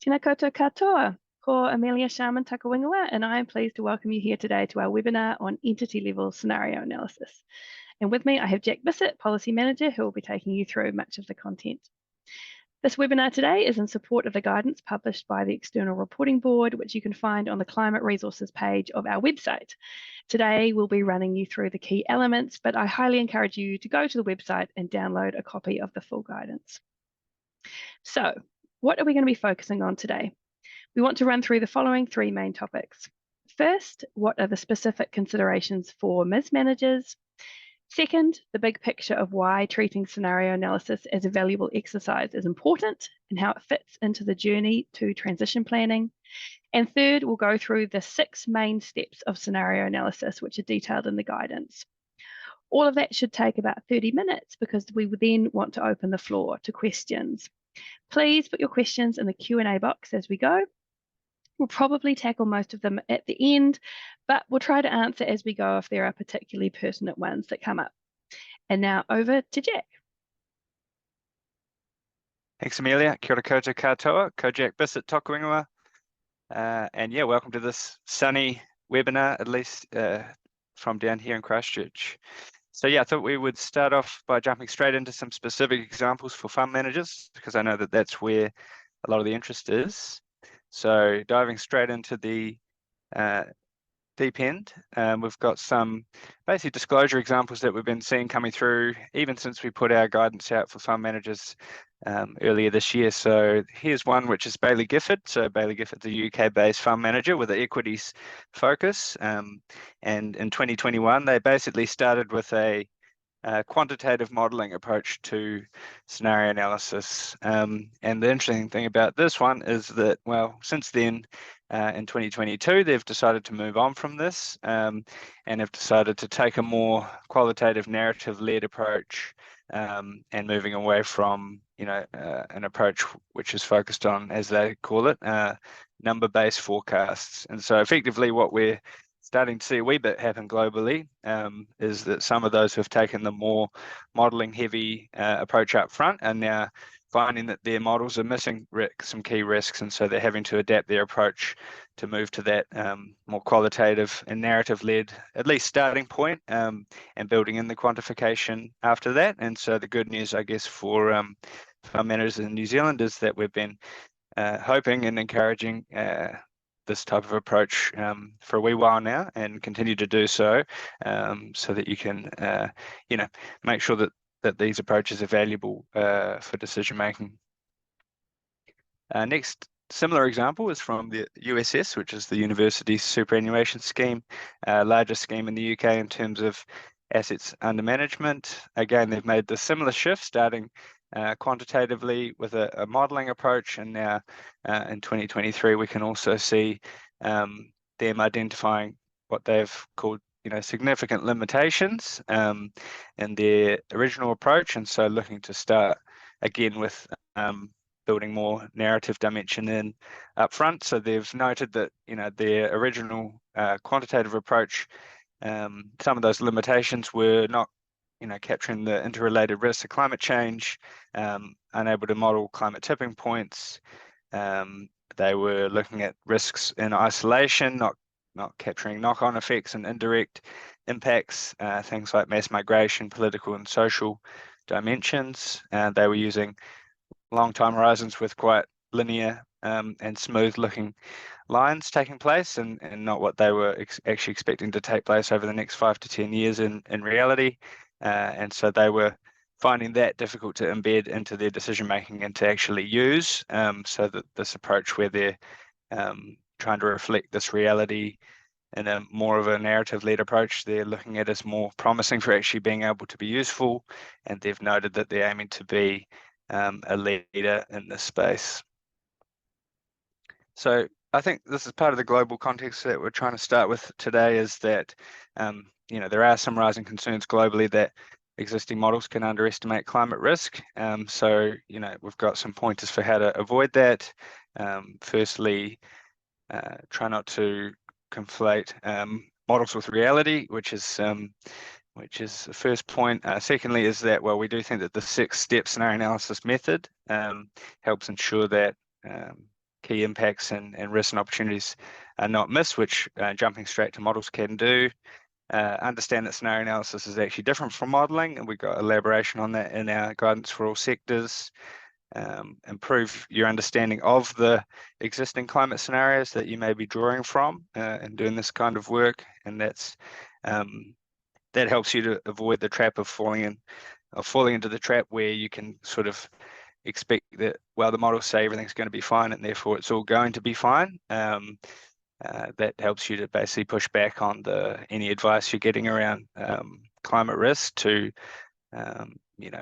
Tēnā koutou katoa, ko Amelia Sharman Takawingawa, and I am pleased to welcome you here today to our webinar on entity-level scenario analysis. And with me, I have Jack Bissett, Policy Manager, who will be taking you through much of the content. This webinar today is in support of the guidance published by the External Reporting Board, which you can find on the Climate Resources page of our website. Today, we'll be running you through the key elements, but I highly encourage you to go to the website and download a copy of the full guidance. So, what are we going to be focusing on today? We want to run through the following three main topics. First, what are the specific considerations for MIS managers? Second, the big picture of why treating scenario analysis as a valuable exercise is important and how it fits into the journey to transition planning. And third, we'll go through the 6 main steps of scenario analysis, which are detailed in the guidance. All of that should take about 30 minutes because we would then want to open the floor to questions. Please put your questions in the Q&A box as we go. We'll probably tackle most of them at the end, but we'll try to answer as we go if there are particularly pertinent ones that come up. And now over to Jack. Thanks, Amelia. Kia ora koutou katoa, ko Jack Bissett Takawingawa. And yeah, welcome to this sunny webinar, at least from down here in Christchurch. So yeah, I thought we would start off by jumping straight into some specific examples for fund managers, because I know that that's where a lot of the interest is. So diving straight into the deep end, we've got some basic disclosure examples that we've been seeing coming through even since we put our guidance out for fund managers earlier this year. So here's one which is Baillie Gifford. So Baillie Gifford's a UK-based fund manager with an equities focus. And in 2021, they basically started with a quantitative modeling approach to scenario analysis. And the interesting thing about this one is that, well, since then, in 2022, they've decided to move on from this and have decided to take a more qualitative narrative-led approach and moving away from, an approach which is focused on, as they call it, number-based forecasts. And so effectively what we're starting to see a wee bit happen globally is that some of those who have taken the more modelling heavy approach up front are now finding that their models are missing some key risks, and so they're having to adapt their approach to move to that more qualitative and narrative-led, at least starting point, and building in the quantification after that. And so the good news, I guess, for fund managers in New Zealand is that we've been hoping and encouraging this type of approach for a wee while now, and continue to do so, so that you can, make sure that these approaches are valuable for decision making. Next similar example is from the USS, which is the University Superannuation Scheme, largest scheme in the UK in terms of assets under management. Again, they've made the similar shift, starting quantitatively with a modelling approach, and now in 2023 we can also see them identifying what they've called significant limitations in their original approach, and so looking to start again with building more narrative dimension in up front. So they've noted that their original quantitative approach, some of those limitations were not capturing the interrelated risks of climate change, unable to model climate tipping points. They were looking at risks in isolation, not capturing knock-on effects and indirect impacts, things like mass migration, political and social dimensions. They were using long time horizons with quite linear and smooth-looking lines taking place, and not what they were actually expecting to take place over the next 5 to 10 years in reality. And so they were finding that difficult to embed into their decision making and to actually use, so that this approach where they're trying to reflect this reality in a more of a narrative-led approach, they're looking at as more promising for actually being able to be useful, and they've noted that they're aiming to be a leader in this space. So I think this is part of the global context that we're trying to start with today, is that there are some rising concerns globally that existing models can underestimate climate risk. So we've got some pointers for how to avoid that. Firstly, try not to conflate models with reality, which is the first point. Secondly is that, well, we do think that the 6-step scenario analysis method helps ensure that key impacts and risks and opportunities are not missed, which jumping straight to models can do. Understand that scenario analysis is actually different from modelling, and we've got elaboration on that in our guidance for all sectors. Improve your understanding of the existing climate scenarios that you may be drawing from and doing this kind of work, and that helps you to avoid the trap of falling into the trap where you can sort of expect that, well, the models say everything's going to be fine and therefore it's all going to be fine. That helps you to basically push back on any advice you're getting around climate risk to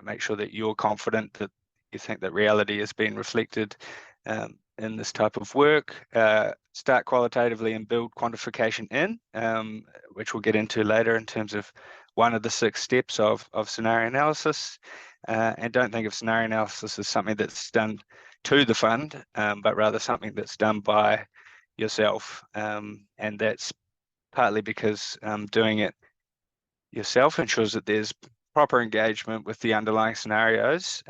make sure that you're confident that you think that reality has been reflected in this type of work. Start qualitatively and build quantification in, which we'll get into later in terms of one of the 6 steps of scenario analysis. And don't think of scenario analysis as something that's done to the fund, but rather something that's done by yourself. And that's partly because doing it yourself ensures that there's proper engagement with the underlying scenarios,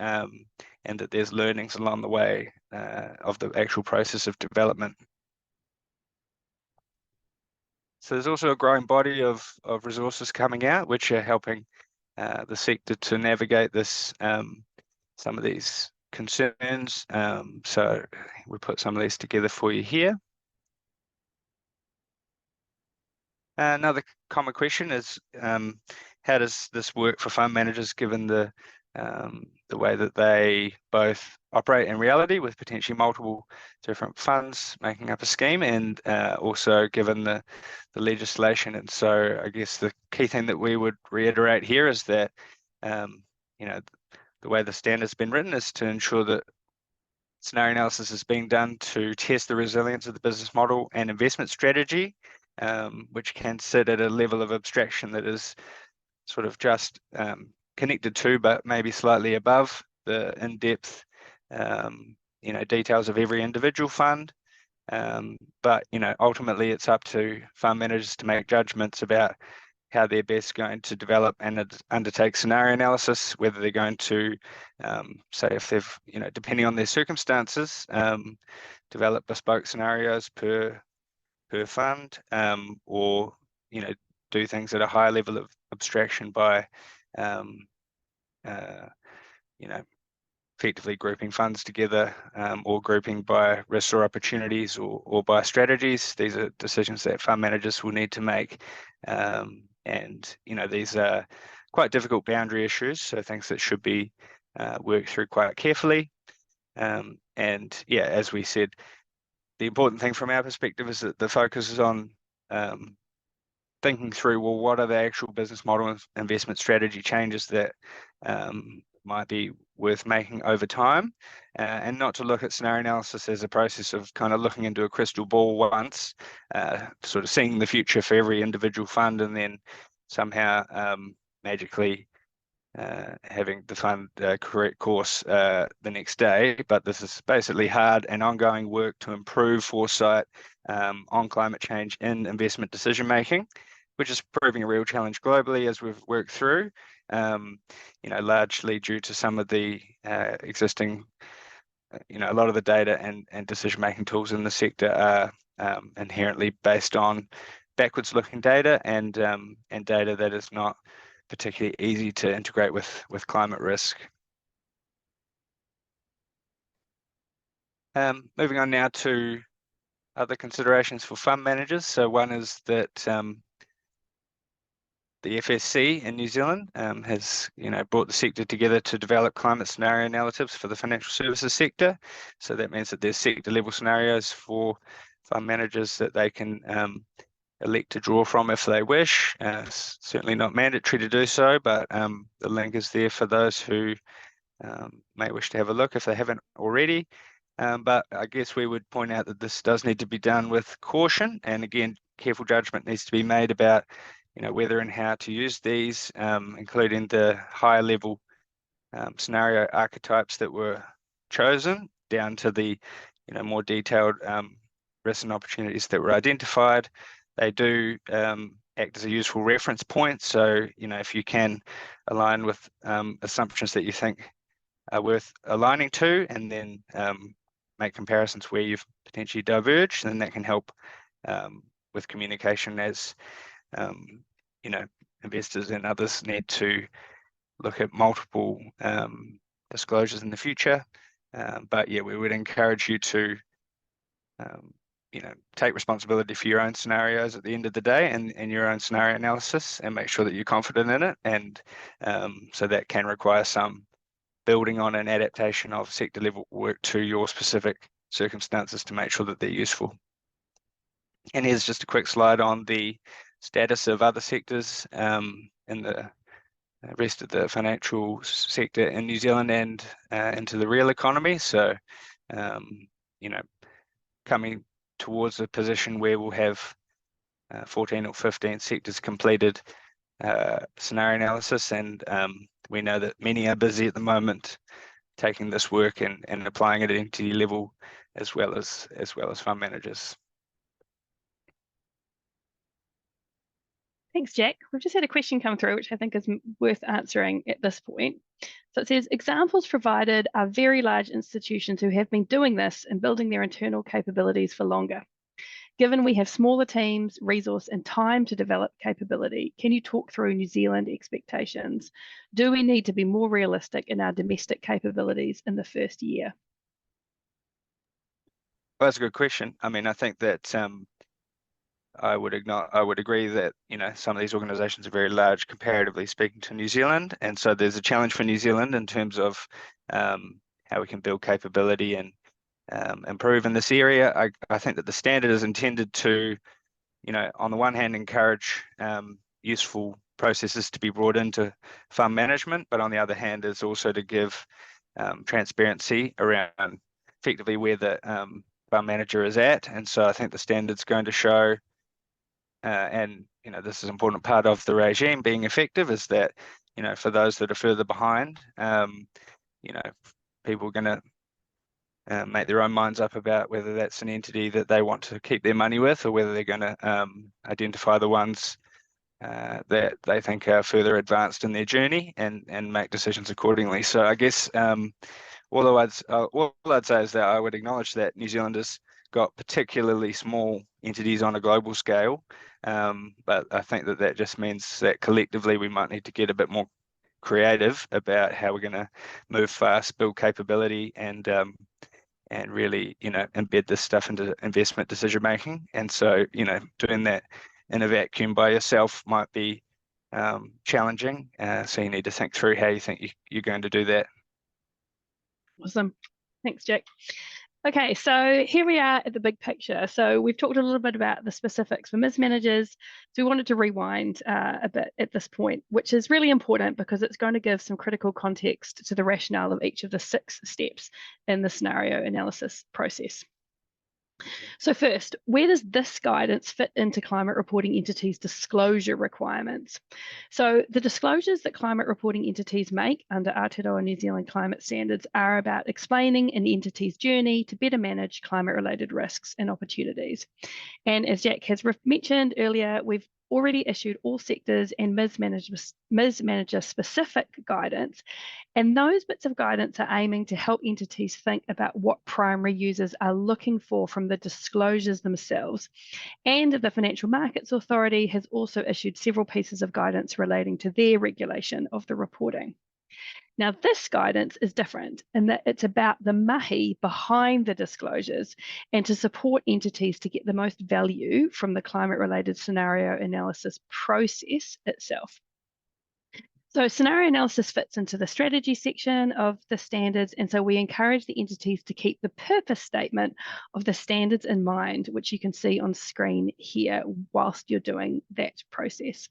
and that there's learnings along the way of the actual process of development. So there's also a growing body of resources coming out, which are helping the sector to navigate this, some of these concerns. So we put some of these together for you here. Another common question is, how does this work for fund managers, given the way that they both operate in reality with potentially multiple different funds making up a scheme, and also given the legislation? And so I guess the key thing that we would reiterate here is that the way the standard's been written is to ensure that scenario analysis is being done to test the resilience of the business model and investment strategy, which can sit at a level of abstraction that is sort of just connected to, but maybe slightly above the in-depth, details of every individual fund. But ultimately, it's up to fund managers to make judgments about how they're best going to develop and undertake scenario analysis, whether they're going to, say, if they've, depending on their circumstances, develop bespoke scenarios per fund, or do things at a higher level of abstraction by effectively grouping funds together, or grouping by risks or opportunities, or by strategies. These are decisions that fund managers will need to make, and these are quite difficult boundary issues, so things that should be worked through quite carefully. And yeah, as we said, the important thing from our perspective is that the focus is on thinking through, well, what are the actual business model and investment strategy changes that might be worth making over time, and not to look at scenario analysis as a process of kind of looking into a crystal ball once, sort of seeing the future for every individual fund and then somehow magically having the fund correct course the next day. But this is basically hard and ongoing work to improve foresight on climate change in investment decision making, which is proving a real challenge globally as we've worked through, largely due to some of the existing, a lot of the data and decision making tools in the sector are inherently based on backwards looking data and data that is not particularly easy to integrate with climate risk. Moving on now to other considerations for fund managers. So one is that the FSC in New Zealand has brought the sector together to develop climate scenario narratives for the financial services sector. So that means that there's sector level scenarios for fund managers that they can elect to draw from if they wish. Certainly not mandatory to do so, but the link is there for those who may wish to have a look if they haven't already. But I guess we would point out that this does need to be done with caution, and again, careful judgment needs to be made about whether and how to use these, including the higher level scenario archetypes that were chosen, down to the more detailed risks and opportunities that were identified. They do act as a useful reference point. So, if you can align with assumptions that you think are worth aligning to, and then make comparisons where you've potentially diverged, and that can help with communication as investors and others need to look at multiple disclosures in the future. But yeah, we would encourage you to take responsibility for your own scenarios at the end of the day, and your own scenario analysis, and make sure that you're confident in it. And so that can require some building on an adaptation of sector level work to your specific circumstances to make sure that they're useful. And here's just a quick slide on the status of other sectors in the rest of the financial sector in New Zealand and into the real economy. So, coming towards a position where we'll have 14 or 15 sectors completed scenario analysis, and we know that many are busy at the moment taking this work and applying it at entity level as well as fund managers. Thanks, Jack. We've just had a question come through, which I think is worth answering at this point. So it says, examples provided are very large institutions who have been doing this and building their internal capabilities for longer. Given we have smaller teams, resource, and time to develop capability, can you talk through New Zealand expectations? Do we need to be more realistic in our domestic capabilities in the first year? Well, that's a good question. I mean, I think that I would agree that some of these organisations are very large comparatively speaking to New Zealand, and so there's a challenge for New Zealand in terms of how we can build capability and improve in this area. I think that the standard is intended to, on the one hand, encourage useful processes to be brought into fund management, but on the other hand is also to give transparency around effectively where the fund manager is at. And so I think the standard's going to show, and this is an important part of the regime being effective, is that for those that are further behind, people are going to make their own minds up about whether that's an entity that they want to keep their money with, or whether they're going to identify the ones that they think are further advanced in their journey and make decisions accordingly. So I guess all I'd say is that I would acknowledge that New Zealand has got particularly small entities on a global scale, but I think that just means that collectively we might need to get a bit more creative about how we're going to move fast, build capability, and really embed this stuff into investment decision making. And so doing that in a vacuum by yourself might be challenging, so you need to think through how you think you're going to do that. Awesome. Thanks, Jack. Okay, so here we are at the big picture. So we've talked a little bit about the specifics for MIS managers. So we wanted to rewind a bit at this point, which is really important because it's going to give some critical context to the rationale of each of the 6 steps in the scenario analysis process. So first, where does this guidance fit into climate reporting entities' disclosure requirements? So the disclosures that climate reporting entities make under Aotearoa New Zealand climate standards are about explaining an entity's journey to better manage climate-related risks and opportunities. And as Jack has mentioned earlier, we've already issued all sectors and MIS manager specific guidance, and those bits of guidance are aiming to help entities think about what primary users are looking for from the disclosures themselves. And the Financial Markets Authority has also issued several pieces of guidance relating to their regulation of the reporting. Now, this guidance is different in that it's about the mahi behind the disclosures and to support entities to get the most value from the climate-related scenario analysis process itself. So scenario analysis fits into the strategy section of the standards, and so we encourage the entities to keep the purpose statement of the standards in mind, which you can see on screen here whilst you're doing that process.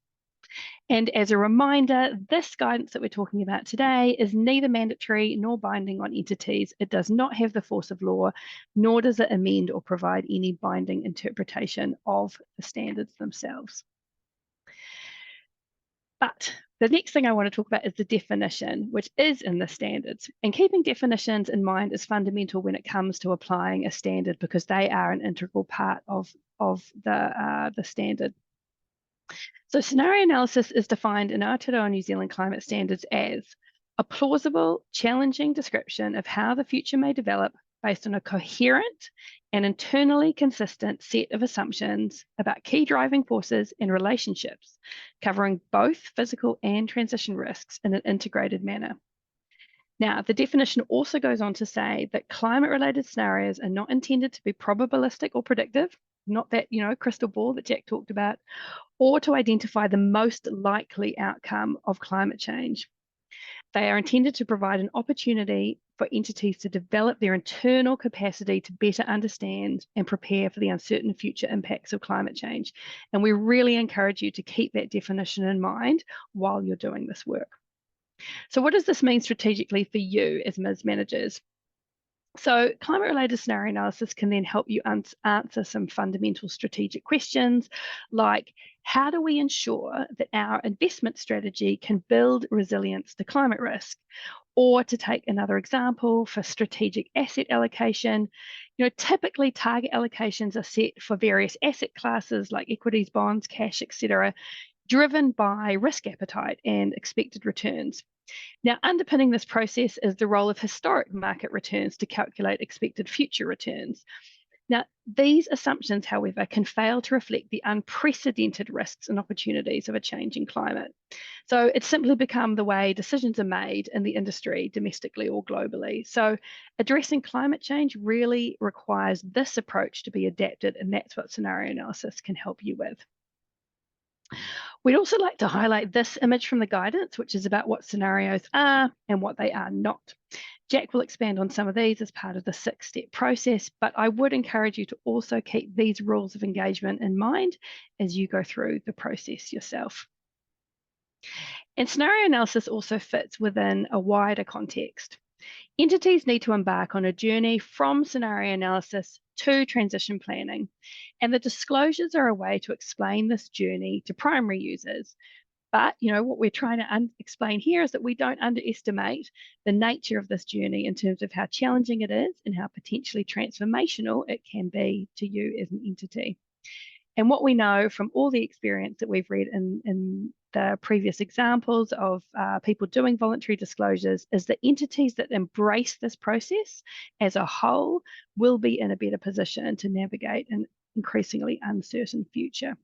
And as a reminder, this guidance that we're talking about today is neither mandatory nor binding on entities. It does not have the force of law, nor does it amend or provide any binding interpretation of the standards themselves. But the next thing I want to talk about is the definition, which is in the standards. And keeping definitions in mind is fundamental when it comes to applying a standard because they are an integral part of the standard. So scenario analysis is defined in Aotearoa New Zealand climate standards as a plausible, challenging description of how the future may develop based on a coherent and internally consistent set of assumptions about key driving forces and relationships, covering both physical and transition risks in an integrated manner. Now, the definition also goes on to say that climate-related scenarios are not intended to be probabilistic or predictive, not that, crystal ball that Jack talked about, or to identify the most likely outcome of climate change. They are intended to provide an opportunity for entities to develop their internal capacity to better understand and prepare for the uncertain future impacts of climate change. And we really encourage you to keep that definition in mind while you're doing this work. So what does this mean strategically for you as MIS managers? So climate-related scenario analysis can then help you answer some fundamental strategic questions like, how do we ensure that our investment strategy can build resilience to climate risk? Or to take another example for strategic asset allocation, typically target allocations are set for various asset classes like equities, bonds, cash, etc., driven by risk appetite and expected returns. Now, underpinning this process is the role of historic market returns to calculate expected future returns. Now, these assumptions, however, can fail to reflect the unprecedented risks and opportunities of a changing climate. So it's simply become the way decisions are made in the industry, domestically or globally. So addressing climate change really requires this approach to be adapted, and that's what scenario analysis can help you with. We'd also like to highlight this image from the guidance, which is about what scenarios are and what they are not. Jack will expand on some of these as part of the 6-step process, but I would encourage you to also keep these rules of engagement in mind as you go through the process yourself. And scenario analysis also fits within a wider context. Entities need to embark on a journey from scenario analysis to transition planning, and the disclosures are a way to explain this journey to primary users. But what we're trying to explain here is that we don't underestimate the nature of this journey in terms of how challenging it is and how potentially transformational it can be to you as an entity. And what we know from all the experience that we've read in the previous examples of people doing voluntary disclosures is that entities that embrace this process as a whole will be in a better position to navigate an increasingly uncertain future.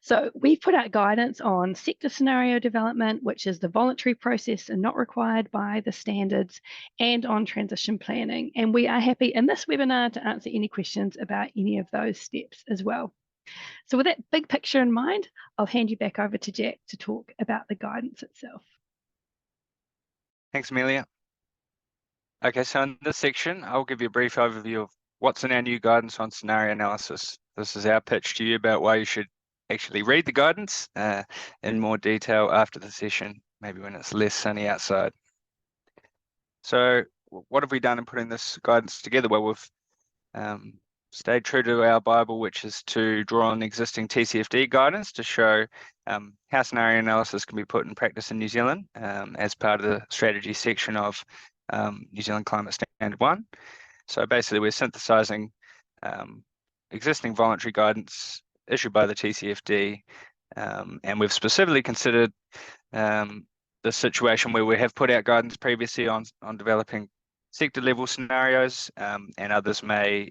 So we've put out guidance on sector scenario development, which is the voluntary process and not required by the standards, and on transition planning. And we are happy in this webinar to answer any questions about any of those steps as well. So with that big picture in mind, I'll hand you back over to Jack to talk about the guidance itself. Thanks, Amelia. Okay, so in this section, I'll give you a brief overview of what's in our new guidance on scenario analysis. This is our pitch to you about why you should actually read the guidance in more detail after the session, maybe when it's less sunny outside. So what have we done in putting this guidance together? Well, we've stayed true to our Bible, which is to draw on existing TCFD guidance to show how scenario analysis can be put in practice in New Zealand as part of the strategy section of New Zealand Climate Standard 1. So basically we're synthesizing existing voluntary guidance issued by the TCFD, and we've specifically considered the situation where we have put out guidance previously on developing sector level scenarios, and others may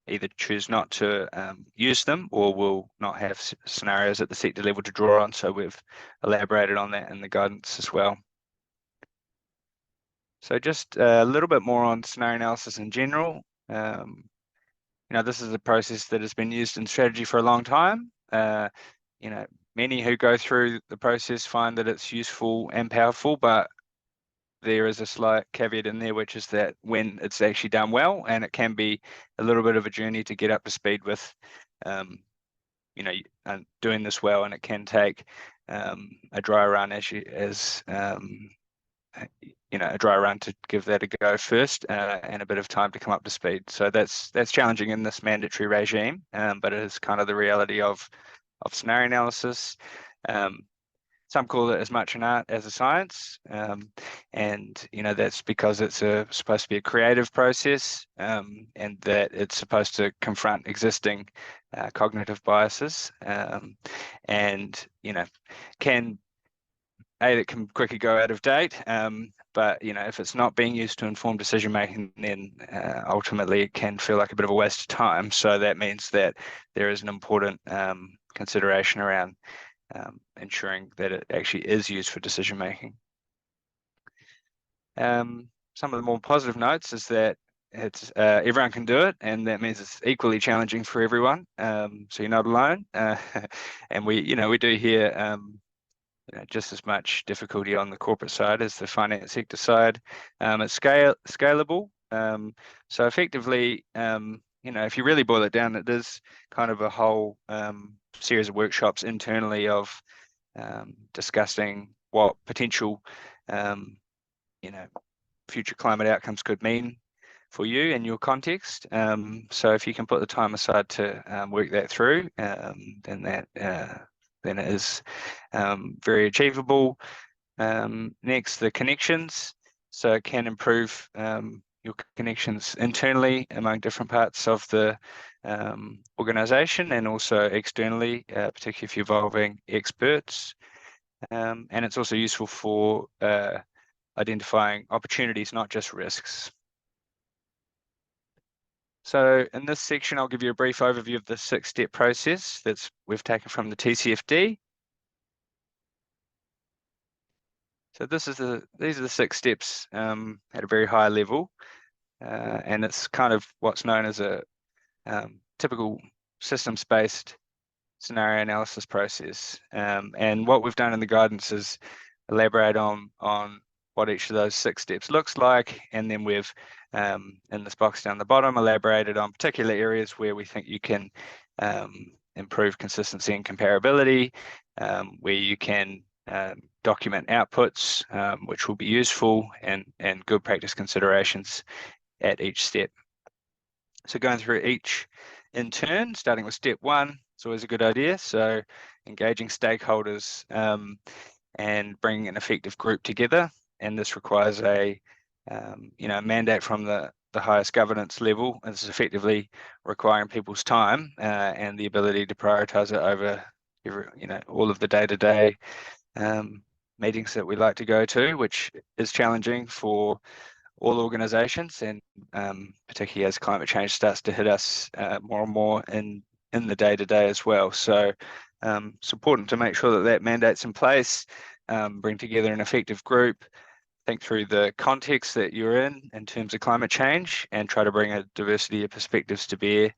either choose not to use them or will not have scenarios at the sector level to draw on. So we've elaborated on that in the guidance as well. So just a little bit more on scenario analysis in general. This is a process that has been used in strategy for a long time. Many who go through the process find that it's useful and powerful, but there is a slight caveat in there, which is that when it's actually done well, and it can be a little bit of a journey to get up to speed with, doing this well, and it can take a dry run a dry run to give that a go first, and a bit of time to come up to speed. So that's challenging in this mandatory regime, but it is kind of the reality of scenario analysis. Some call it as much an art as a science, and that's because it's supposed to be a creative process, and that it's supposed to confront existing cognitive biases, and it can quickly go out of date, but if it's not being used to inform decision making, then ultimately it can feel like a bit of a waste of time. So that means that there is an important consideration around ensuring that it actually is used for decision making. Some of the more positive notes is that it's everyone can do it, and that means it's equally challenging for everyone. So you're not alone, and we do hear just as much difficulty on the corporate side as the finance sector side. It's scalable. So effectively, if you really boil it down, it is kind of a whole series of workshops internally of discussing what potential future climate outcomes could mean for you in your context. So if you can put the time aside to work that through, then it is very achievable. Next, the connections. So it can improve your connections internally among different parts of the organization, and also externally, particularly if you're involving experts. And it's also useful for identifying opportunities, not just risks. So in this section, I'll give you a brief overview of the 6-step process that we've taken from the TCFD. So these are the 6 steps at a very high level, and it's kind of what's known as a typical systems-based scenario analysis process. And what we've done in the guidance is elaborate on what each of those 6 steps looks like, and then we've in this box down the bottom elaborated on particular areas where we think you can improve consistency and comparability, where you can document outputs, which will be useful, and good practice considerations at each step. So going through each in turn, starting with step 1, it's always a good idea. So engaging stakeholders and bringing an effective group together, and this requires a mandate from the highest governance level. This is effectively requiring people's time and the ability to prioritize it over all of the day-to-day meetings that we like to go to, which is challenging for all organizations, and particularly as climate change starts to hit us more and more in the day-to-day as well. So it's important to make sure that mandate's in place, bring together an effective group, think through the context that you're in terms of climate change, and try to bring a diversity of perspectives to bear.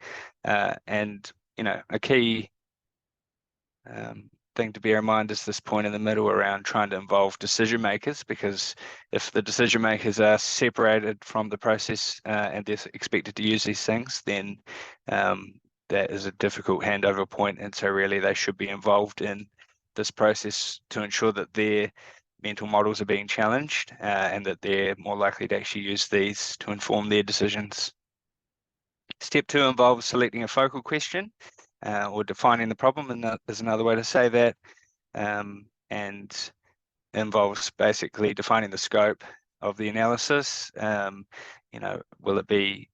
And a key thing to bear in mind is this point in the middle around trying to involve decision makers, because if the decision makers are separated from the process and they're expected to use these things, then that is a difficult handover point, and so really they should be involved in this process to ensure that their mental models are being challenged and that they're more likely to actually use these to inform their decisions. Step 2 involves selecting a focal question or defining the problem, and that is another way to say that, and involves basically defining the scope of the analysis. Will it be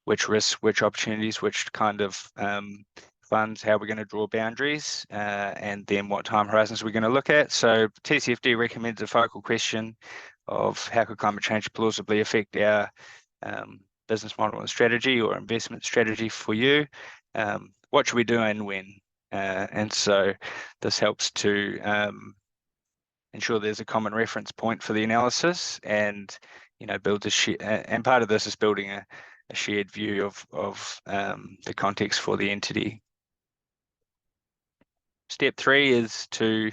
which risks, which opportunities, which kind of funds, how we're going to draw boundaries, and then what time horizons we're going to look at. So TCFD recommends a focal question of how could climate change plausibly affect our business model and strategy or investment strategy for you. What should we do and when? And so this helps to ensure there's a common reference point for the analysis, and build and part of this is building a shared view of the context for the entity. Step 3 is to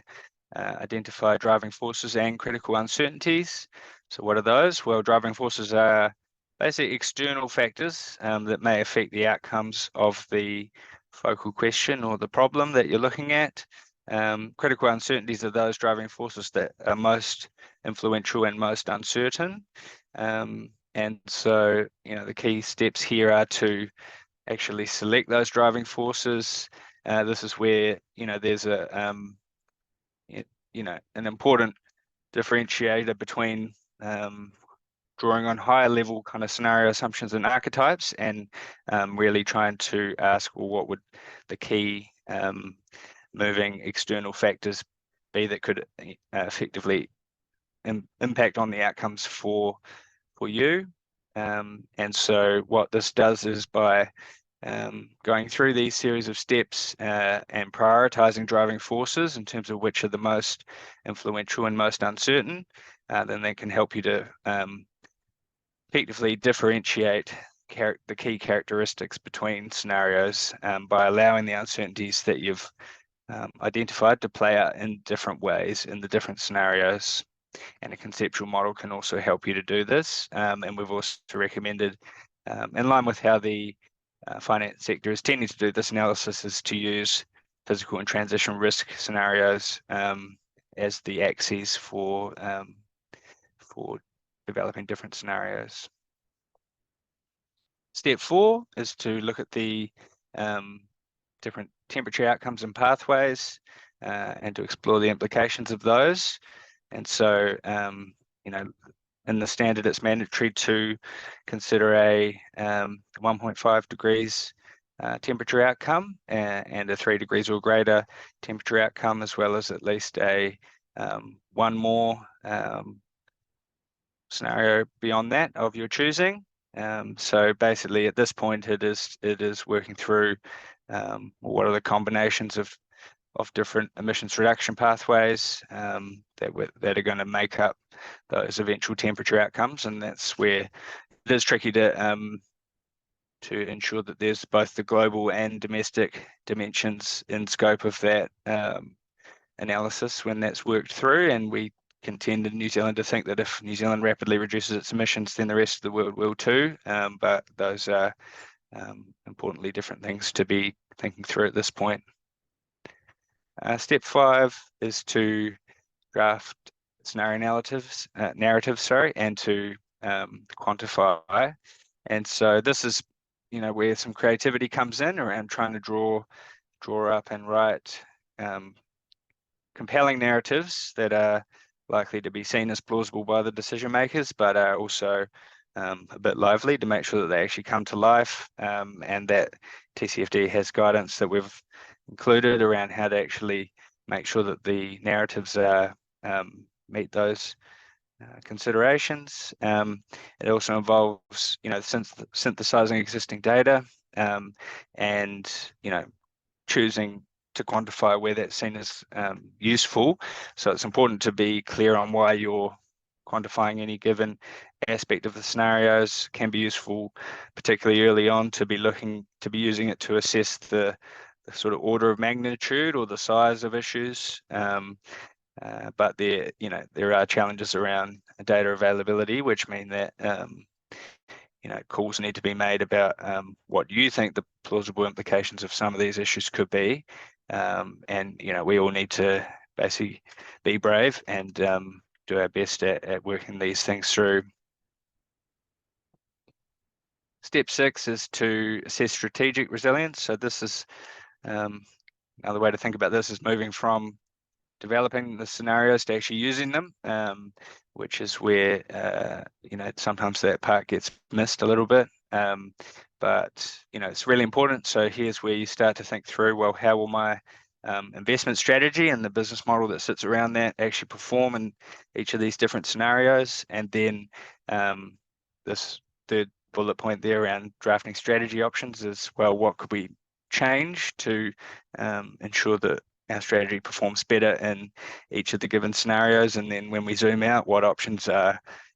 identify driving forces and critical uncertainties. So what are those? Well, driving forces are basically external factors that may affect the outcomes of the focal question or the problem that you're looking at. Critical uncertainties are those driving forces that are most influential and most uncertain. And so, the key steps here are to actually select those driving forces. This is where, there's an important differentiator between drawing on higher level kind of scenario assumptions and archetypes, and really trying to ask, well, what would the key moving external factors be that could effectively impact on the outcomes for you. And so what this does is by going through these series of steps and prioritizing driving forces in terms of which are the most influential and most uncertain, then that can help you to effectively differentiate the key characteristics between scenarios by allowing the uncertainties that you've identified to play out in different ways in the different scenarios. And a conceptual model can also help you to do this. And we've also recommended, in line with how the finance sector is tending to do this analysis, is to use physical and transition risk scenarios as the axes for developing different scenarios. Step 4 is to look at the different temperature outcomes and pathways and to explore the implications of those. And so, in the standard, it's mandatory to consider a 1.5 degrees temperature outcome and a 3 degrees or greater temperature outcome, as well as at least a one more scenario beyond that of your choosing. So basically, at this point, it is working through what are the combinations of different emissions reduction pathways that are going to make up those eventual temperature outcomes, and that's where it is tricky to ensure that there's both the global and domestic dimensions in scope of that analysis when that's worked through. And we contend in New Zealand to think that if New Zealand rapidly reduces its emissions, then the rest of the world will too. But those are importantly different things to be thinking through at this point. Step 5 is to draft scenario narratives, and to quantify. And so this is, where some creativity comes in around trying to draw up and write compelling narratives that are likely to be seen as plausible by the decision makers, but are also a bit lively to make sure that they actually come to life, and that TCFD has guidance that we've included around how to actually make sure that the narratives meet those considerations. It also involves, synthesizing existing data and, choosing to quantify where that's seen as useful. So it's important to be clear on why you're quantifying any given aspect of the scenarios. Can be useful, particularly early on, to be using it to assess the sort of order of magnitude or the size of issues. But there are challenges around data availability, which mean that calls need to be made about what you think the plausible implications of some of these issues could be. And we all need to basically be brave and do our best at working these things through. Step 6 is to assess strategic resilience. So this is another way to think about this is moving from developing the scenarios to actually using them, which is where sometimes that part gets missed a little bit. But it's really important. So here's where you start to think through, well, how will my investment strategy and the business model that sits around that actually perform in each of these different scenarios? And then this third bullet point there around drafting strategy options is, well, what could we change to ensure that our strategy performs better in each of the given scenarios? And then when we zoom out, what options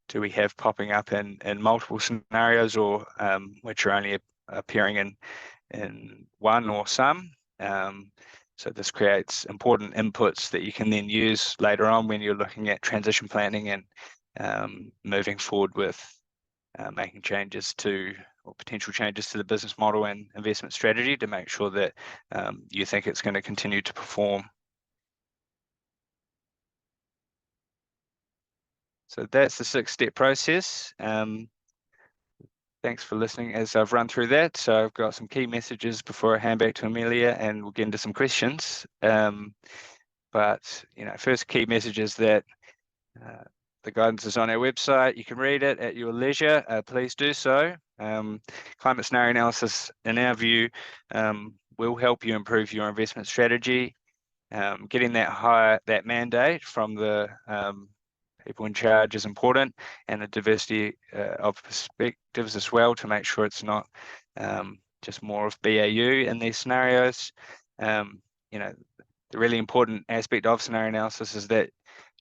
do we have popping up in multiple scenarios, or which are only appearing in one or some? So this creates important inputs that you can then use later on when you're looking at transition planning and moving forward with making changes to, or potential changes to, the business model and investment strategy to make sure that you think it's going to continue to perform. So that's the 6-step process. Thanks for listening as I've run through that. So I've got some key messages before I hand back to Amelia and we'll get into some questions. But first key message is that the guidance is on our website. You can read it at your leisure. Please do so. Climate scenario analysis, in our view, will help you improve your investment strategy. Getting that mandate from the people in charge is important, and a diversity of perspectives as well, to make sure it's not just more of BAU in these scenarios. You know, the really important aspect of scenario analysis is that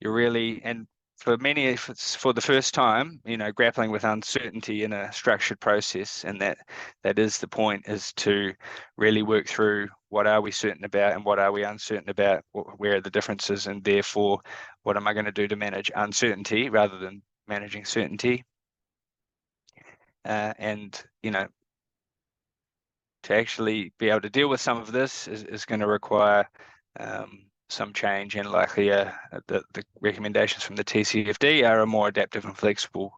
you're really, and for many, if it's for the first time, you know, grappling with uncertainty in a structured process, and that is the point, is to really work through what are we certain about and what are we uncertain about, where are the differences, and therefore what am I going to do to manage uncertainty rather than managing certainty. And, you know, to actually be able to deal with some of this is going to require some change, and likely the recommendations from the TCFD are a more adaptive and flexible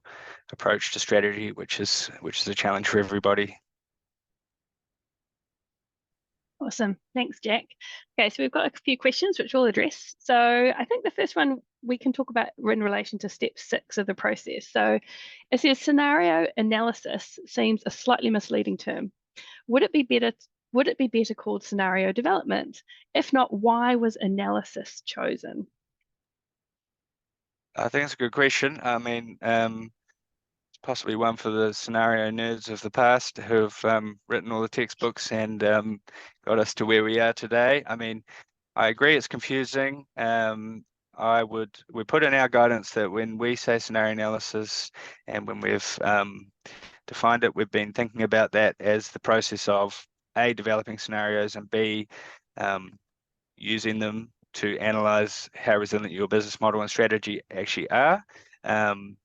approach to strategy, which is a challenge for everybody. Awesome. Thanks, Jack. Okay, so we've got a few questions which we'll address. So I think the first one we can talk about in relation to step 6 of the process. So it says scenario analysis seems a slightly misleading term. Would it be better called scenario development? If not, why was analysis chosen? I think it's a good question. I mean, it's possibly one for the scenario nerds of the past who've written all the textbooks and got us to where we are today. I mean, I agree it's confusing. We put in our guidance that when we say scenario analysis, and when we've defined it, we've been thinking about that as the process of A, developing scenarios, and B, using them to analyze how resilient your business model and strategy actually are.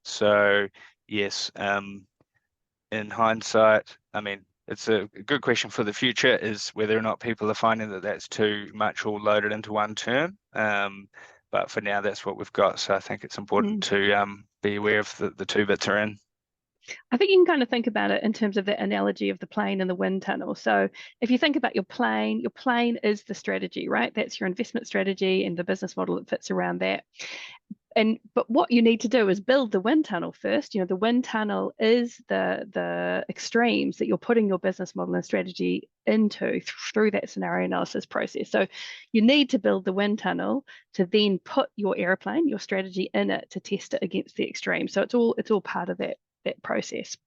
So yes, in hindsight, I mean, it's a good question for the future, is whether or not people are finding that that's too much all loaded into one term. But for now, that's what we've got. So I think it's important to be aware of the two bits are in. I think you can kind of think about it in terms of the analogy of the plane and the wind tunnel. So if you think about your plane is the strategy, right? That's your investment strategy and the business model that fits around that. But what you need to do is build the wind tunnel first. You know, the wind tunnel is the extremes that you're putting your business model and strategy into through that scenario analysis process. So you need to build the wind tunnel to then put your airplane, your strategy in it, to test it against the extreme. So it's all part of that process.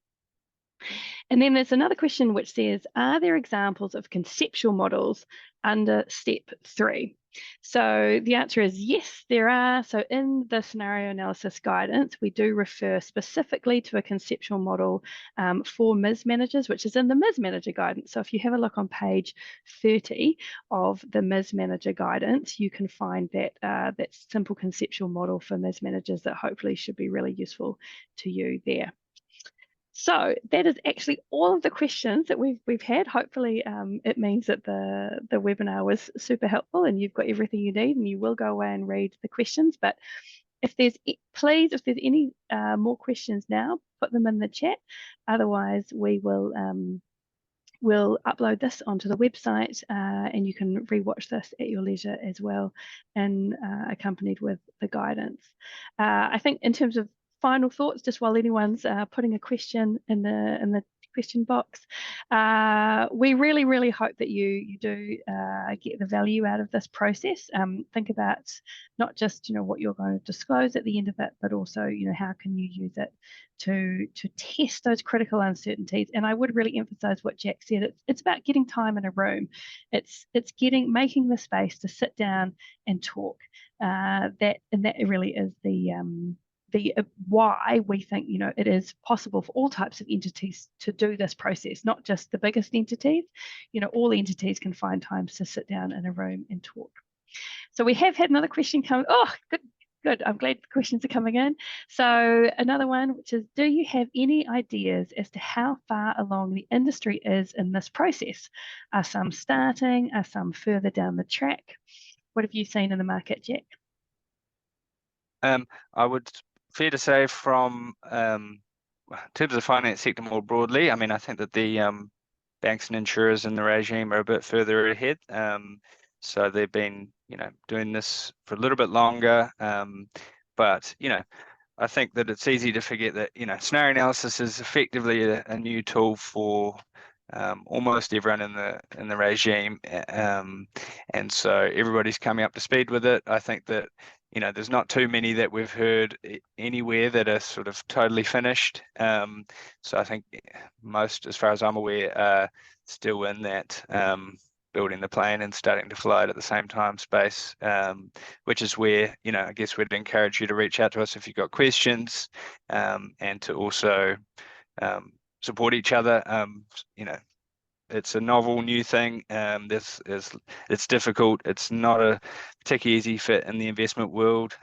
And then there's another question which says, are there examples of conceptual models under step 3? So the answer is yes, there are. So in the scenario analysis guidance, we do refer specifically to a conceptual model for MIS managers, which is in the MIS manager guidance. So if you have a look on page 30 of the MIS manager guidance, you can find that that simple conceptual model for MIS managers that hopefully should be really useful to you there. So that is actually all of the questions that we've had. Hopefully it means that the webinar was super helpful and you've got everything you need, and you will go away and read the questions. But if there's any more questions now, put them in the chat. Otherwise, we will we'll upload this onto the website and you can rewatch this at your leisure as well, and accompanied with the guidance. I think in terms of final thoughts, just while anyone's putting a question in the question box, we really hope that you do get the value out of this process. Think about not just what you're going to disclose at the end of it, but also how can you use it to test those critical uncertainties. And I would really emphasize what Jack said. It's about getting time in a room. It's making the space to sit down and talk. That really is the why we think it is possible for all types of entities to do this process, not just the biggest entities. All entities can find times to sit down in a room and talk. So we have had another question come. Oh, good. I'm glad the questions are coming in. So another one, which is, do you have any ideas as to how far along the industry is in this process? Are some starting? Are some further down the track? What have you seen in the market, Jack? I would fair to say from in terms of the finance sector more broadly, I mean, I think that the banks and insurers in the regime are a bit further ahead. So they've been, doing this for a little bit longer. But, I think that it's easy to forget that, scenario analysis is effectively a new tool for almost everyone in the regime. And so everybody's coming up to speed with it. I think that there's not too many that we've heard anywhere that are sort of totally finished. So I think most, as far as I'm aware, are still in that building the plane and starting to fly it at the same time space, which is where, I guess we'd encourage you to reach out to us if you've got questions, and to also support each other. It's a novel new thing. It's difficult. It's not a particularly easy fit in the investment world.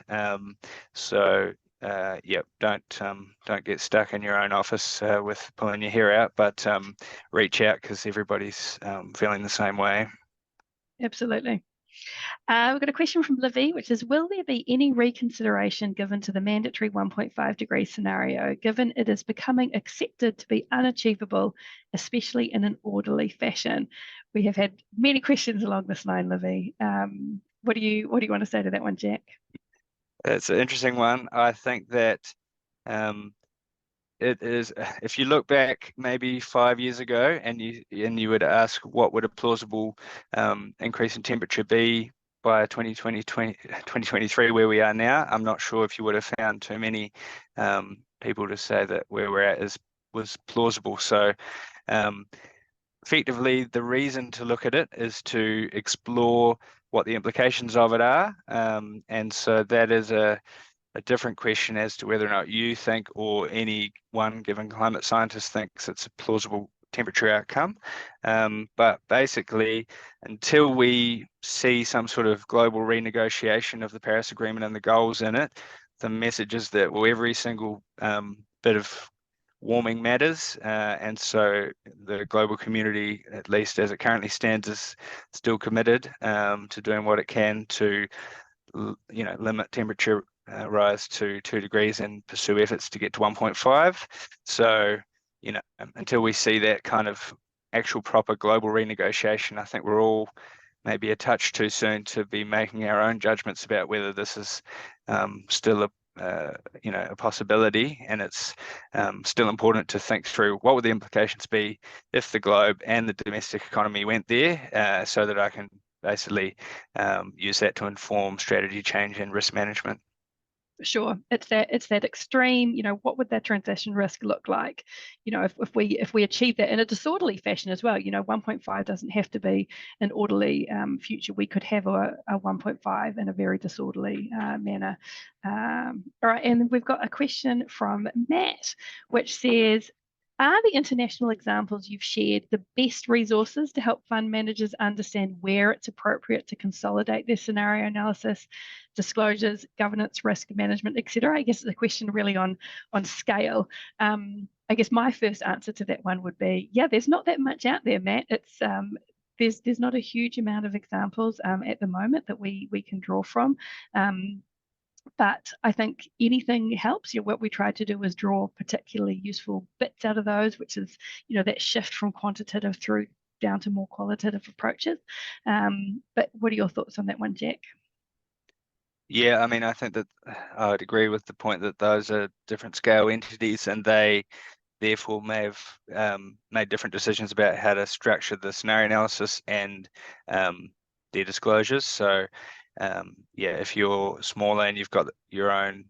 Yeah, don't get stuck in your own office with pulling your hair out, but reach out, because everybody's feeling the same way. Absolutely. We've got a question from Livy, which is, will there be any reconsideration given to the mandatory 1.5 degree scenario, given it is becoming accepted to be unachievable, especially in an orderly fashion? We have had many questions along this line, Livy. What do you want to say to that one, Jack? It's an interesting one. I think that it is, if you look back maybe 5 years ago and you would ask what would a plausible increase in temperature be by 2023, where we are now, I'm not sure if you would have found too many people to say that where we're at was plausible. So effectively, the reason to look at it is to explore what the implications of it are, and so that is a different question as to whether or not you think, or any one given climate scientist thinks, it's a plausible temperature outcome. But basically, until we see some sort of global renegotiation of the Paris Agreement and the goals in it, the message is that, well, every single bit of warming matters, and so the global community, at least as it currently stands, is still committed to doing what it can to limit temperature rise to 2 degrees and pursue efforts to get to 1.5. So, until we see that kind of actual proper global renegotiation, I think we're all maybe a touch too soon to be making our own judgments about whether this is still a possibility. And it's still important to think through what would the implications be if the globe and the domestic economy went there, so that I can basically use that to inform strategy change and risk management. Sure, it's that extreme. What would that transition risk look like? If we achieve that in a disorderly fashion as well. 1.5 doesn't have to be an orderly future. We could have a 1.5 in a very disorderly manner. All right, and we've got a question from Matt, which says, are the international examples you've shared the best resources to help fund managers understand where it's appropriate to consolidate their scenario analysis, disclosures, governance, risk management, etc.? I guess the question really on scale. I guess my first answer to that one would be, yeah, there's not that much out there, Matt. It's there's not a huge amount of examples at the moment that we can draw from. But I think anything helps. What we tried to do was draw particularly useful bits out of those, which is, that shift from quantitative through down to more qualitative approaches. But what are your thoughts on that one, Jack? Yeah, I mean, I think that I would agree with the point that those are different scale entities, and they therefore may have made different decisions about how to structure the scenario analysis and their disclosures. So yeah, if you're smaller and you've got your own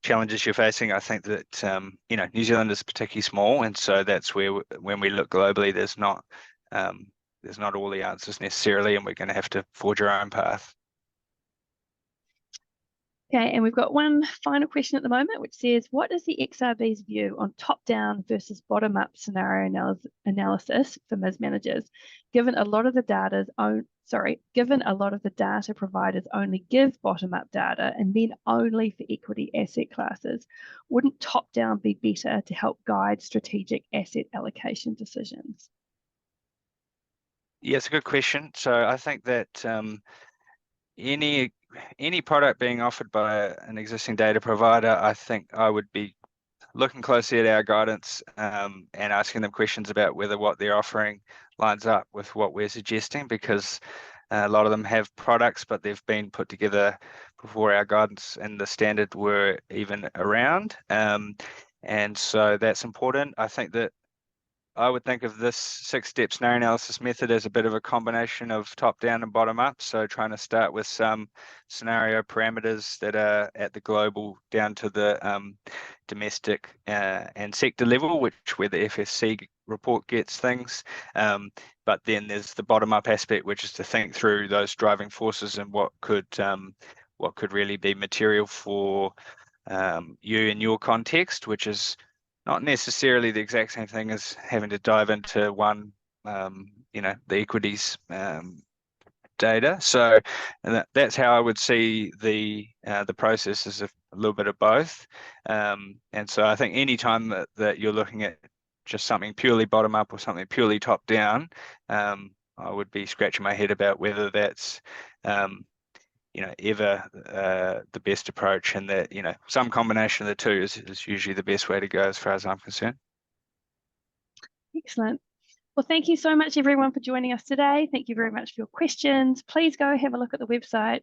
challenges you're facing, I think that New Zealand is particularly small, and so that's where when we look globally, there's not all the answers necessarily, and we're going to have to forge our own path. Okay, and we've got one final question at the moment, which says, what is the XRB's view on top-down versus bottom-up scenario analysis for MIS managers, given a lot of the data providers only give bottom-up data and then only for equity asset classes? Wouldn't top-down be better to help guide strategic asset allocation decisions? Yeah, it's a good question. So I think that any product being offered by an existing data provider, I think I would be looking closely at our guidance and asking them questions about whether what they're offering lines up with what we're suggesting, because a lot of them have products, but they've been put together before our guidance and the standard were even around. And so that's important. I think that I would think of this 6-step scenario analysis method as a bit of a combination of top-down and bottom-up. So trying to start with some scenario parameters that are at the global down to the domestic and sector level, where the FSC report gets things. But then there's the bottom-up aspect, which is to think through those driving forces and what could really be material for you in your context, which is not necessarily the exact same thing as having to dive into one, the equities data. So that's how I would see the process as a little bit of both. And so I think any time that you're looking at just something purely bottom up or something purely top down, I would be scratching my head about whether that's ever the best approach, and that some combination of the two is usually the best way to go as far as I'm concerned. Excellent. Well, thank you so much, everyone, for joining us today. Thank you very much for your questions. Please go have a look at the website,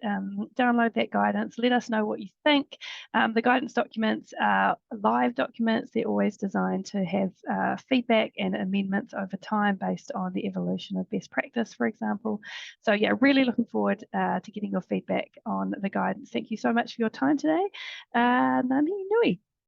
download that guidance, let us know what you think. The guidance documents are live documents. They're always designed to have feedback and amendments over time based on the evolution of best practice, for example. So yeah, really looking forward to getting your feedback on the guidance. Thank you so much for your time today. Ngā mihi nui.